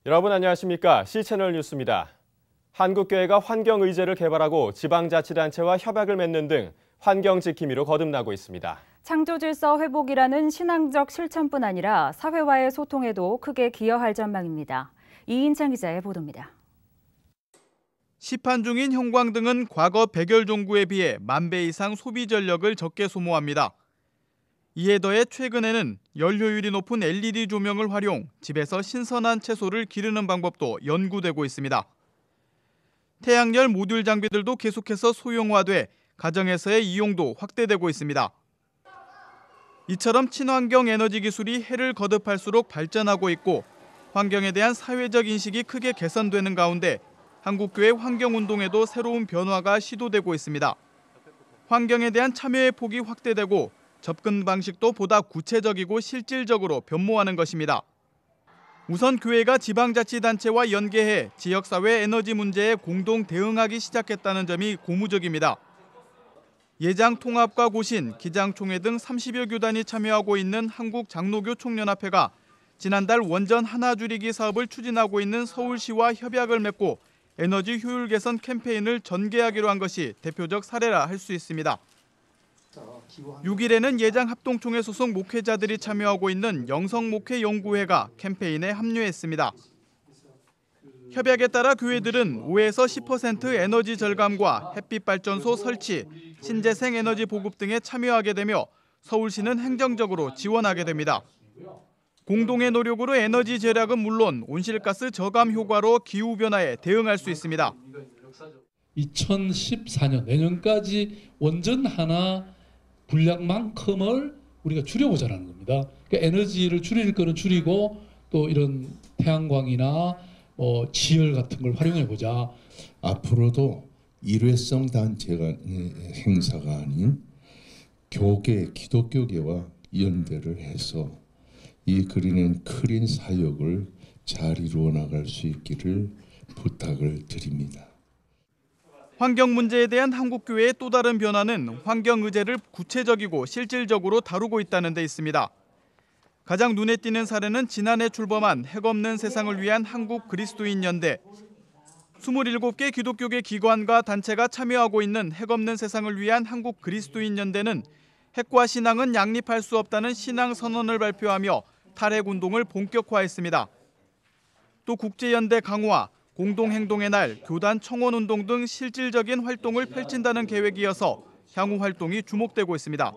여러분 안녕하십니까? C채널 뉴스입니다. 한국교회가 환경의제를 개발하고 지방자치단체와 협약을 맺는 등 환경 지킴이로 거듭나고 있습니다. 창조질서 회복이라는 신앙적 실천뿐 아니라 사회와의 소통에도 크게 기여할 전망입니다. 이인창 기자의 보도입니다. 시판 중인 형광등은 과거 백열종구에 비해 10,000배 이상 소비 전력을 적게 소모합니다. 이에 더해 최근에는 연료율이 높은 LED 조명을 활용, 집에서 신선한 채소를 기르는 방법도 연구되고 있습니다. 태양열 모듈 장비들도 계속해서 소형화돼 가정에서의 이용도 확대되고 있습니다. 이처럼 친환경 에너지 기술이 해를 거듭할수록 발전하고 있고 환경에 대한 사회적 인식이 크게 개선되는 가운데 한국교회 환경운동에도 새로운 변화가 시도되고 있습니다. 환경에 대한 참여의 폭이 확대되고 접근 방식도 보다 구체적이고 실질적으로 변모하는 것입니다. 우선 교회가 지방자치단체와 연계해 지역사회 에너지 문제에 공동 대응하기 시작했다는 점이 고무적입니다. 예장통합과 고신, 기장총회 등 30여 교단이 참여하고 있는 한국장로교 총연합회가 지난달 원전 하나 줄이기 사업을 추진하고 있는 서울시와 협약을 맺고 에너지 효율 개선 캠페인을 전개하기로 한 것이 대표적 사례라 할 수 있습니다. 6일에는 예장합동총회 소속 목회자들이 참여하고 있는 영성목회연구회가 캠페인에 합류했습니다. 협약에 따라 교회들은 5에서 10% 에너지 절감과 햇빛발전소 설치, 신재생 에너지 보급 등에 참여하게 되며 서울시는 행정적으로 지원하게 됩니다. 공동의 노력으로 에너지 절약은 물론 온실가스 저감 효과로 기후변화에 대응할 수 있습니다. 2014년 내년까지 원전 하나 분량만큼을 우리가 줄여보자는 겁니다. 그러니까 에너지를 줄일 거는 줄이고 또 이런 태양광이나 지열 같은 걸 활용해보자. 앞으로도 일회성 단체가 행사가 아닌 교계, 기독교계와 연대를 해서 이 그리는 큰 사역을 잘 이루어 나갈 수 있기를 부탁을 드립니다. 환경 문제에 대한 한국교회의 또 다른 변화는 환경의제를 구체적이고 실질적으로 다루고 있다는 데 있습니다. 가장 눈에 띄는 사례는 지난해 출범한 핵없는 세상을 위한 한국그리스도인연대. 27개 기독교계 기관과 단체가 참여하고 있는 핵없는 세상을 위한 한국그리스도인연대는 핵과 신앙은 양립할 수 없다는 신앙 선언을 발표하며 탈핵운동을 본격화했습니다. 또 국제연대 강화, 공동행동의 날, 교단 청원운동 등 실질적인 활동을 펼친다는 계획이어서 향후 활동이 주목되고 있습니다.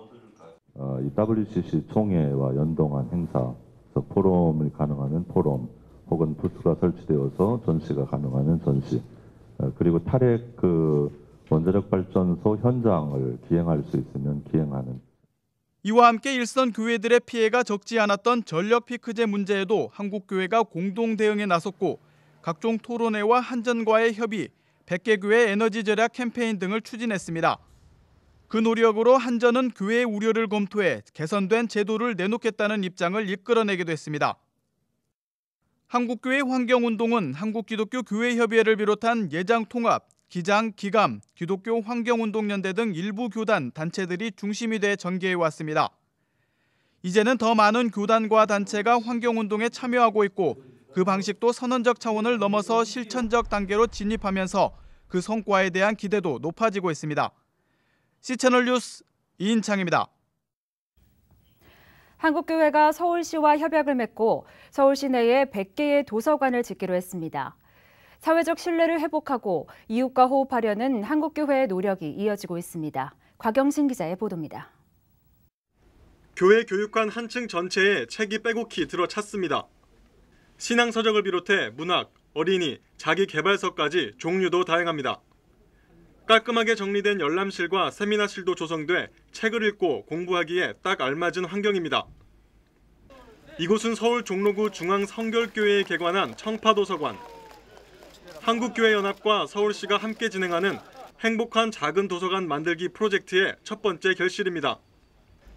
이 WCC 총회와 연동한 행사, 포럼이 가능하면 포럼, 혹은 부스가 설치되어서 전시가 가능하면 전시, 그리고 탈핵 원자력 발전소 현장을 기행할 수 있으면 기행하는. 이와 함께 일선 교회들의 피해가 적지 않았던 전력 피크제 문제에도 한국교회가 공동 대응에 나섰고 각종 토론회와 한전과의 협의, 100개 교회 에너지 절약 캠페인 등을 추진했습니다. 그 노력으로 한전은 교회의 우려를 검토해 개선된 제도를 내놓겠다는 입장을 이끌어내기도 했습니다. 한국교회 환경운동은 한국기독교교회협의회를 비롯한 예장통합, 기장, 기감, 기독교 환경운동연대 등 일부 교단, 단체들이 중심이 돼 전개해 왔습니다. 이제는 더 많은 교단과 단체가 환경운동에 참여하고 있고 그 방식도 선언적 차원을 넘어서 실천적 단계로 진입하면서 그 성과에 대한 기대도 높아지고 있습니다. C채널 뉴스 이인창입니다. 한국교회가 서울시와 협약을 맺고 서울시 내에 100개의 도서관을 짓기로 했습니다. 사회적 신뢰를 회복하고 이웃과 호흡하려는 한국교회의 노력이 이어지고 있습니다. 곽영신 기자의 보도입니다. 교회 교육관 한층 전체에 책이 빼곡히 들어찼습니다. 신앙서적을 비롯해 문학, 어린이, 자기개발서까지 종류도 다양합니다. 깔끔하게 정리된 열람실과 세미나실도 조성돼 책을 읽고 공부하기에 딱 알맞은 환경입니다. 이곳은 서울 종로구 중앙성결교회에 개관한 청파도서관. 한국교회연합과 서울시가 함께 진행하는 행복한 작은 도서관 만들기 프로젝트의 첫 번째 결실입니다.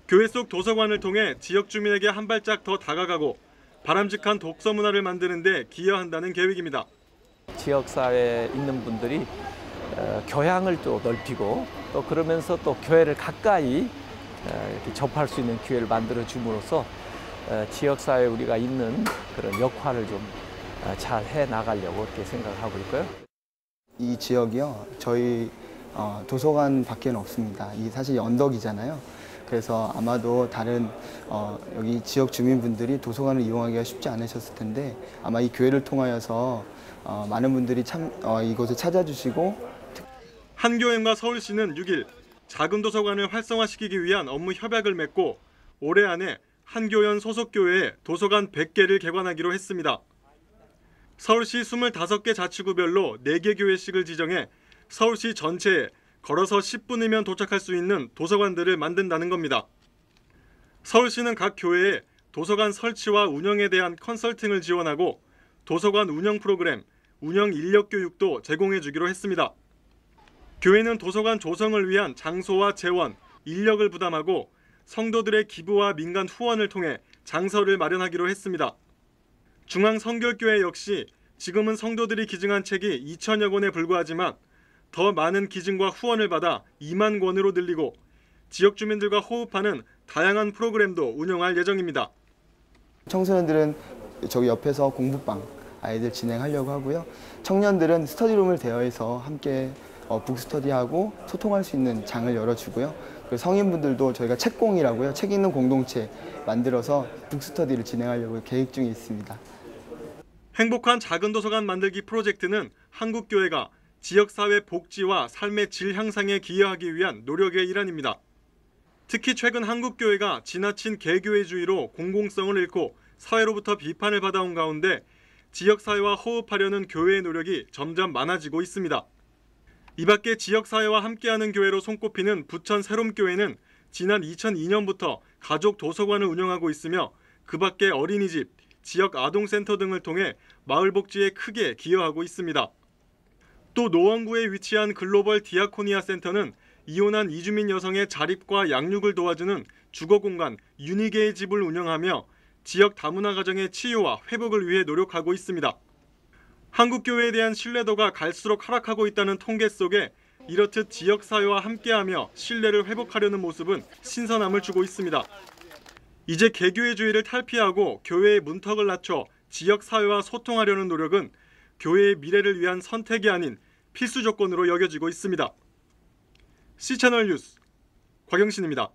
교회 속 도서관을 통해 지역 주민에게 한 발짝 더 다가가고 바람직한 독서 문화를 만드는 데 기여한다는 계획입니다. 지역사회에 있는 분들이 교양을 또 넓히고 또 그러면서 또 교회를 가까이 이렇게 접할 수 있는 기회를 만들어 줌으로써 지역사회에 우리가 있는 그런 역할을 좀 잘 해 나가려고 그렇게 생각하고 있고요. 이 지역이요, 저희 도서관 밖에는 없습니다. 이 사실 언덕이잖아요. 그래서 아마도 다른 여기 지역 주민분들이 도서관을 이용하기가 쉽지 않으셨을 텐데 아마 이 교회를 통하여서 많은 분들이 이곳을 찾아주시고. 한교회과 서울시는 6일 작은 도서관을 활성화시키기 위한 업무 협약을 맺고 올해 안에 한교연 소속 교회에 도서관 100개를 개관하기로 했습니다. 서울시 25개 자치구별로 4개 교회씩을 지정해 서울시 전체에 걸어서 10분이면 도착할 수 있는 도서관들을 만든다는 겁니다. 서울시는 각 교회에 도서관 설치와 운영에 대한 컨설팅을 지원하고 도서관 운영 프로그램, 운영 인력 교육도 제공해 주기로 했습니다. 교회는 도서관 조성을 위한 장소와 재원, 인력을 부담하고 성도들의 기부와 민간 후원을 통해 장소를 마련하기로 했습니다. 중앙성결교회 역시 지금은 성도들이 기증한 책이 2천여 권에 불과하지만 더 많은 기증과 후원을 받아 2만 권으로 늘리고 지역 주민들과 호흡하는 다양한 프로그램도 운영할 예정입니다. 청소년들은 저기 옆에서 공부방 아이들 진행하려고 하고요. 청년들은 스터디룸을 대여해서 함께 북스터디하고 소통할 수 있는 장을 열어주고요. 그리고 성인분들도 저희가 책공이라고요. 책 읽는 공동체 만들어서 북스터디를 진행하려고 계획 중에 있습니다. 행복한 작은 도서관 만들기 프로젝트는 한국교회가 지역사회 복지와 삶의 질 향상에 기여하기 위한 노력의 일환입니다. 특히 최근 한국교회가 지나친 개교회주의로 공공성을 잃고 사회로부터 비판을 받아온 가운데 지역사회와 호흡하려는 교회의 노력이 점점 많아지고 있습니다. 이 밖에 지역사회와 함께하는 교회로 손꼽히는 부천 새롬교회는 지난 2002년부터 가족 도서관을 운영하고 있으며 그 밖에 어린이집, 지역 아동센터 등을 통해 마을 복지에 크게 기여하고 있습니다. 또 노원구에 위치한 글로벌 디아코니아 센터는 이혼한 이주민 여성의 자립과 양육을 도와주는 주거공간 유니게의 집을 운영하며 지역 다문화 가정의 치유와 회복을 위해 노력하고 있습니다. 한국교회에 대한 신뢰도가 갈수록 하락하고 있다는 통계 속에 이렇듯 지역사회와 함께하며 신뢰를 회복하려는 모습은 신선함을 주고 있습니다. 이제 개교회주의를 탈피하고 교회의 문턱을 낮춰 지역사회와 소통하려는 노력은 교회의 미래를 위한 선택이 아닌 필수 조건으로 여겨지고 있습니다. C채널 뉴스 곽영신입니다.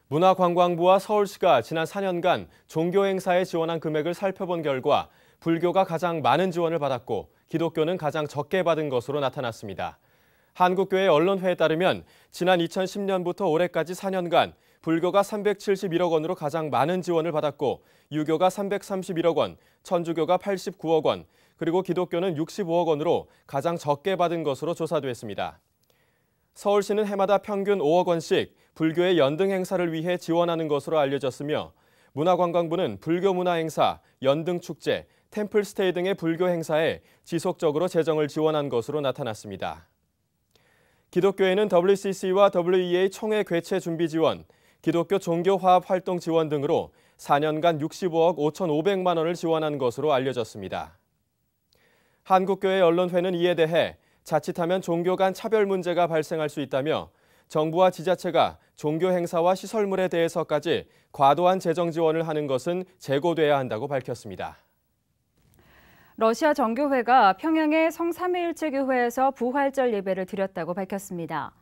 문화관광부와 서울시가 지난 4년간 종교 행사에 지원한 금액을 살펴본 결과 불교가 가장 많은 지원을 받았고 기독교는 가장 적게 받은 것으로 나타났습니다. 한국교회 언론회에 따르면 지난 2010년부터 올해까지 4년간 불교가 371억 원으로 가장 많은 지원을 받았고 유교가 331억 원, 천주교가 89억 원, 그리고 기독교는 65억 원으로 가장 적게 받은 것으로 조사됐습니다. 서울시는 해마다 평균 5억 원씩 불교의 연등 행사를 위해 지원하는 것으로 알려졌으며 문화관광부는 불교 문화 행사, 연등 축제, 템플스테이 등의 불교 행사에 지속적으로 재정을 지원한 것으로 나타났습니다. 기독교회는 WCC와 WEA 총회 개최 준비 지원, 기독교 종교화합 활동 지원 등으로 4년간 65억 5,500만 원을 지원한 것으로 알려졌습니다. 한국교회 언론회는 이에 대해 자칫하면 종교 간 차별 문제가 발생할 수 있다며 정부와 지자체가 종교 행사와 시설물에 대해서까지 과도한 재정 지원을 하는 것은 재고돼야 한다고 밝혔습니다. 러시아 정교회가 평양의 성삼위일체 교회에서 부활절 예배를 드렸다고 밝혔습니다.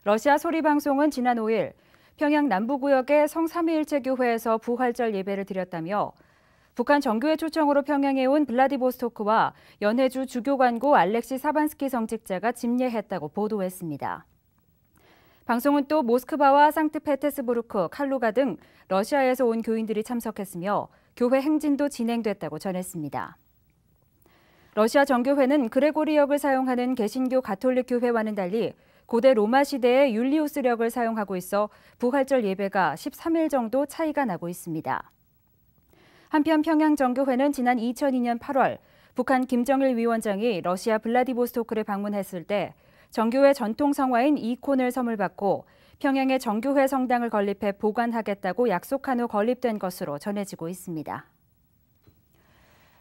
러시아 소리방송은 지난 5일 평양 남부구역의 성삼위일체 교회에서 부활절 예배를 드렸다며 북한 정교회 초청으로 평양에 온 블라디보스토크와 연해주 주교관고 알렉시 사반스키 성직자가 집례했다고 보도했습니다. 방송은 또 모스크바와 상트페테스부르크, 칼루가 등 러시아에서 온 교인들이 참석했으며 교회 행진도 진행됐다고 전했습니다. 러시아 정교회는 그레고리역을 사용하는 개신교 가톨릭 교회와는 달리 고대 로마 시대의 율리우스력을 사용하고 있어 부활절 예배가 13일 정도 차이가 나고 있습니다. 한편 평양 정교회는 지난 2002년 8월 북한 김정일 위원장이 러시아 블라디보스토크를 방문했을 때 정교회 전통 성화인 이콘을 선물받고 평양의 정교회 성당을 건립해 보관하겠다고 약속한 후 건립된 것으로 전해지고 있습니다.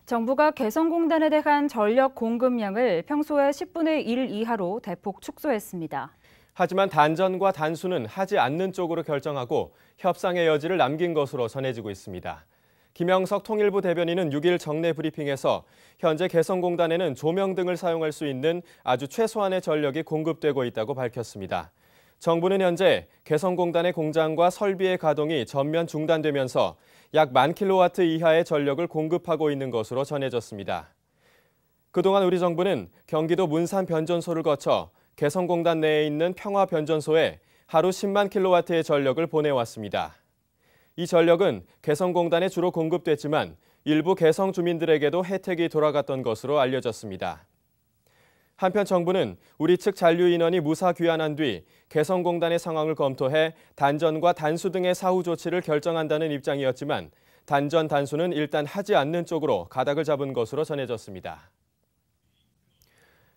정부가 개성공단에 대한 전력 공급량을 평소의 10분의 1 이하로 대폭 축소했습니다. 하지만 단전과 단수는 하지 않는 쪽으로 결정하고 협상의 여지를 남긴 것으로 전해지고 있습니다. 김영석 통일부 대변인은 6일 정례 브리핑에서 현재 개성공단에는 조명 등을 사용할 수 있는 아주 최소한의 전력이 공급되고 있다고 밝혔습니다. 정부는 현재 개성공단의 공장과 설비의 가동이 전면 중단되면서 약 1000kW 이하의 전력을 공급하고 있는 것으로 전해졌습니다. 그동안 우리 정부는 경기도 문산 변전소를 거쳐 개성공단 내에 있는 평화변전소에 하루 10만 kW의 전력을 보내왔습니다. 이 전력은 개성공단에 주로 공급됐지만 일부 개성 주민들에게도 혜택이 돌아갔던 것으로 알려졌습니다. 한편 정부는 우리 측 잔류 인원이 무사 귀환한 뒤 개성공단의 상황을 검토해 단전과 단수 등의 사후 조치를 결정한다는 입장이었지만 단전, 단수는 일단 하지 않는 쪽으로 가닥을 잡은 것으로 전해졌습니다.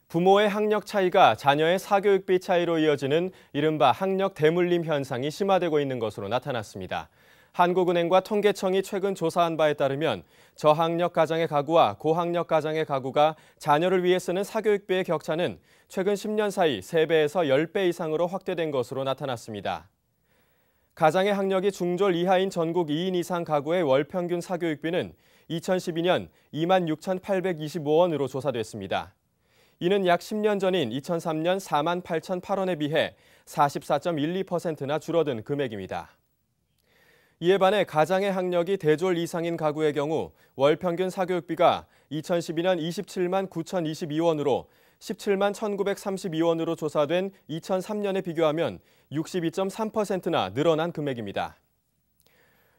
부모의 학력 차이가 자녀의 사교육비 차이로 이어지는 이른바 학력 대물림 현상이 심화되고 있는 것으로 나타났습니다. 한국은행과 통계청이 최근 조사한 바에 따르면 저학력 가정의 가구와 고학력 가정의 가구가 자녀를 위해 쓰는 사교육비의 격차는 최근 10년 사이 3배에서 10배 이상으로 확대된 것으로 나타났습니다. 가장의 학력이 중졸 이하인 전국 2인 이상 가구의 월 평균 사교육비는 2012년 26,825원으로 조사됐습니다. 이는 약 10년 전인 2003년 48,008원에 비해 44.12%나 줄어든 금액입니다. 이에 반해 가장의 학력이 대졸 이상인 가구의 경우 월 평균 사교육비가 2012년 27만 9,022원으로 17만 1,932원으로 조사된 2003년에 비교하면 62.3%나 늘어난 금액입니다.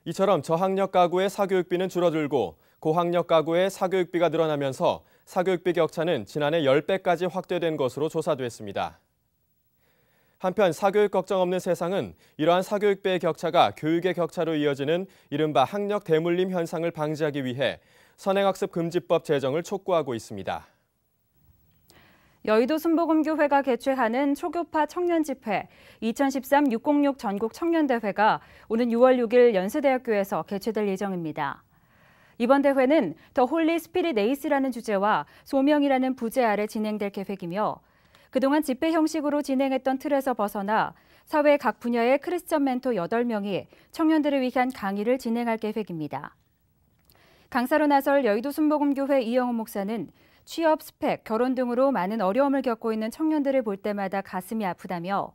이처럼 저학력 가구의 사교육비는 줄어들고 고학력 가구의 사교육비가 늘어나면서 사교육비 격차는 지난해 10배까지 확대된 것으로 조사됐습니다. 한편 사교육 걱정 없는 세상은 이러한 사교육비의 격차가 교육의 격차로 이어지는 이른바 학력 대물림 현상을 방지하기 위해 선행학습 금지법 제정을 촉구하고 있습니다. 여의도 순복음교회가 개최하는 초교파 청년집회 2013 606 전국 청년대회가 오는 6월 6일 연세대학교에서 개최될 예정입니다. 이번 대회는 더 홀리 스피릿 에이스라는 주제와 소명이라는 부제 아래 진행될 계획이며 그동안 집회 형식으로 진행했던 틀에서 벗어나 사회 각 분야의 크리스천 멘토 8명이 청년들을 위한 강의를 진행할 계획입니다. 강사로 나설 여의도 순복음교회 이영호 목사는 취업, 스펙, 결혼 등으로 많은 어려움을 겪고 있는 청년들을 볼 때마다 가슴이 아프다며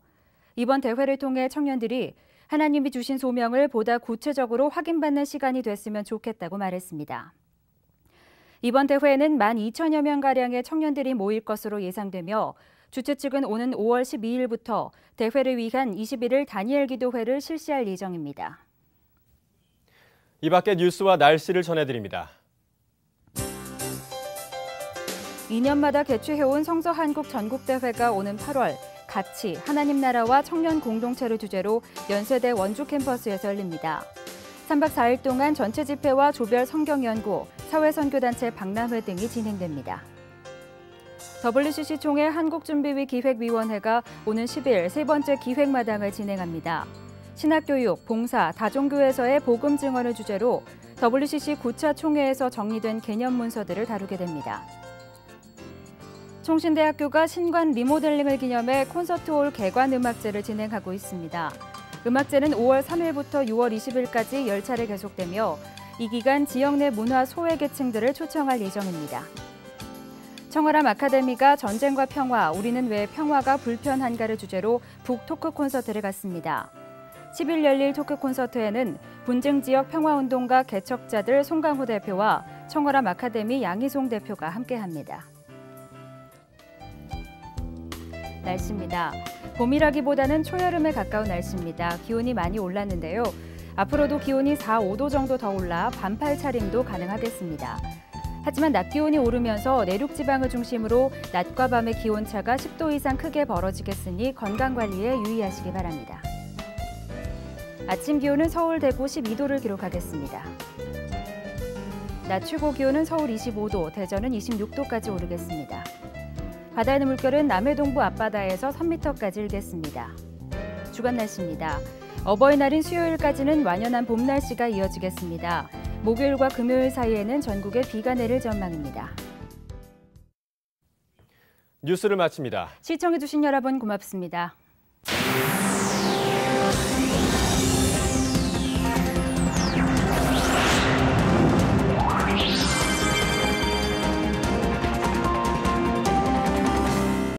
이번 대회를 통해 청년들이 하나님이 주신 소명을 보다 구체적으로 확인받는 시간이 됐으면 좋겠다고 말했습니다. 이번 대회에는 12,000여 명가량의 청년들이 모일 것으로 예상되며 주최 측은 오는 5월 12일부터 대회를 위한 21일 다니엘 기도회를 실시할 예정입니다. 이 밖의 뉴스와 날씨를 전해드립니다. 2년마다 개최해온 성서한국 전국대회가 오는 8월 가치, 하나님 나라와 청년 공동체를 주제로 연세대 원주 캠퍼스에서 열립니다. 3박 4일 동안 전체 집회와 조별 성경연구, 사회선교단체 박람회 등이 진행됩니다. WCC 총회 한국준비위 기획위원회가 오는 10일 세 번째 기획마당을 진행합니다. 신학교육, 봉사, 다종교에서의 복음 증언을 주제로 WCC 9차 총회에서 정리된 개념 문서들을 다루게 됩니다. 총신대학교가 신관 리모델링을 기념해 콘서트홀 개관 음악제를 진행하고 있습니다. 음악제는 5월 3일부터 6월 20일까지 10차례 계속되며 이 기간 지역 내 문화 소외계층들을 초청할 예정입니다. 청어람 아카데미가 전쟁과 평화, 우리는 왜 평화가 불편한가를 주제로 북토크 콘서트를 갖습니다. 10일 열릴 토크 콘서트에는 분쟁 지역 평화운동가 개척자들 송강호 대표와 청어람 아카데미 양희송 대표가 함께합니다. 날씨입니다. 봄이라기보다는 초여름에 가까운 날씨입니다. 기온이 많이 올랐는데요. 앞으로도 기온이 4, 5도 정도 더 올라 반팔 차림도 가능하겠습니다. 하지만 낮 기온이 오르면서 내륙 지방을 중심으로 낮과 밤의 기온차가 10도 이상 크게 벌어지겠으니 건강관리에 유의하시기 바랍니다. 아침 기온은 서울, 대구 12도를 기록하겠습니다. 낮 최고 기온은 서울 25도, 대전은 26도까지 오르겠습니다. 바다의 물결은 남해 동부 앞바다에서 3m까지 일겠습니다. 주간 날씨입니다. 어버이날인 수요일까지는 완연한 봄 날씨가 이어지겠습니다. 목요일과 금요일 사이에는 전국에 비가 내릴 전망입니다. 뉴스를 마칩니다. 시청해주신 여러분 고맙습니다.